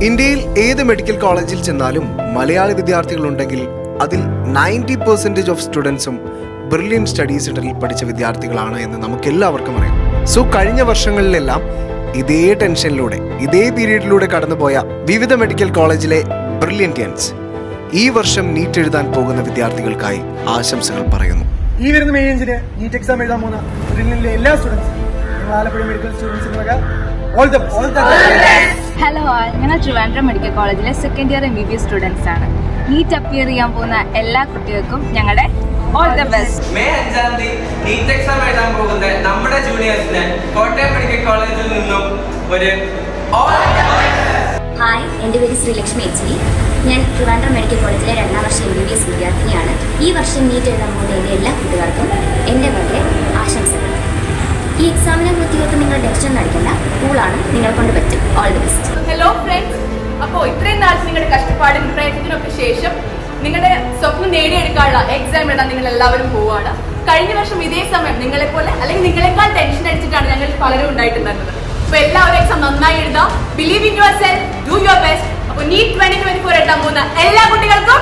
ഇന്ത്യയിൽ ഏത് മെഡിക്കൽ കോളേജിൽ ചെന്നാലും മലയാളി വിദ്യാർത്ഥികളുണ്ടെങ്കിൽ അതിൽ 90% ഓഫ് സ്റ്റുഡൻസും ബ്രില്യൻ സ്റ്റഡി സെന്ററിൽ പഠിച്ച വിദ്യാർത്ഥികളാണ് എന്ന് നമുക്ക് എല്ലാവർക്കും അറിയാം. സോ കഴിഞ്ഞ വർഷങ്ങളിലെല്ലാം ഇതേ ടെൻഷനിലൂടെ ഇതേ പീരീഡിലൂടെ കടന്നുപോയ വിവിധ മെഡിക്കൽ കോളേജിലെ ബ്രില്യൻറ്റിയൻസ് ഈ വർഷം നീറ്റ് എഴുതാൻ പോകുന്ന വിദ്യാർത്ഥികൾക്കായി ആശംസകൾ പറയുന്നു. ഈ വരുന്ന മെയ് 5-ന് നീറ്റ് എക്സാം എഴുതാൻ പോകുന്ന ബ്രില്യനിലെ എല്ലാ സ്റ്റുഡൻസും ആലപ്പുഴ മെഡിക്കൽ സ്റ്റുഡൻസിനൊക്കെ ഹലോ ഞങ്ങൾ ട്രിവാൻഡ്രം മെഡിക്കൽ കോളേജിലെ സെക്കൻഡ് ഇയർ MBBS സ്റ്റുഡൻസ് ആണ്. നീറ്റ് അപ്പിയർ ചെയ്യാൻ പോകുന്ന എല്ലാ കുട്ടികൾക്കും ഞങ്ങളുടെ all the best. May 5 NEET exam എഴുതാൻ പോകുന്ന നമ്മുടെ ജൂനിയേഴ്സിന് കോട്ടയം മെഡിക്കൽ കോളേജിൽ നിന്നും ഒരു ഹായ്, എൻ്റെ പേര് ശ്രീലക്ഷ്മി ചേച്ചി. ഞാൻ ട്രിവാൻഡ്രം മെഡിക്കൽ കോളേജിലെ 2ാം വർഷ MBBS വിദ്യാർത്ഥിനിയാണ്. ഈ വർഷം നീറ്റ് എഴുതാൻ പോകുന്ന എൻ്റെ എല്ലാ കൂട്ടുകാർക്കും എൻ്റെ വളരെ ആശംസകൾ. ഈ എക്സാമിനെ കുറിച്ച് നിങ്ങൾ ടെൻഷൻ അടിക്കേണ്ട, കൂളാണ്, നിങ്ങൾ കൊണ്ട് പറ്റും. All the best. Hello friends, അപ്പോൾ ഇത്രയും നാളത്തെ നിങ്ങളുടെ കഷ്ടപ്പാടിനും പ്രയത്നത്തിനൊക്കെ ശേഷം നിങ്ങളുടെ സ്വപ്നം നേടിയെടുക്കാനുള്ള എക്സാം എഴുതാൻ നിങ്ങൾ എല്ലാവരും പോവുകയാണ്. കഴിഞ്ഞ വർഷം ഇതേ സമയം നിങ്ങളെപ്പോലെ അല്ലെങ്കിൽ നിങ്ങളെക്കാൾ ടെൻഷൻ അടിച്ചിട്ടാണ് ഞങ്ങൾ പലരും ഉണ്ടായിട്ടുണ്ടായിരുന്നത്. അപ്പോൾ എല്ലാവരും എക്സാം നന്നായി എഴുതാം. Believe in your self, do your best. അപ്പോൾ നീറ്റ് 2024 എഴുതാൻ പോകുന്ന എല്ലാ കുട്ടികൾക്കും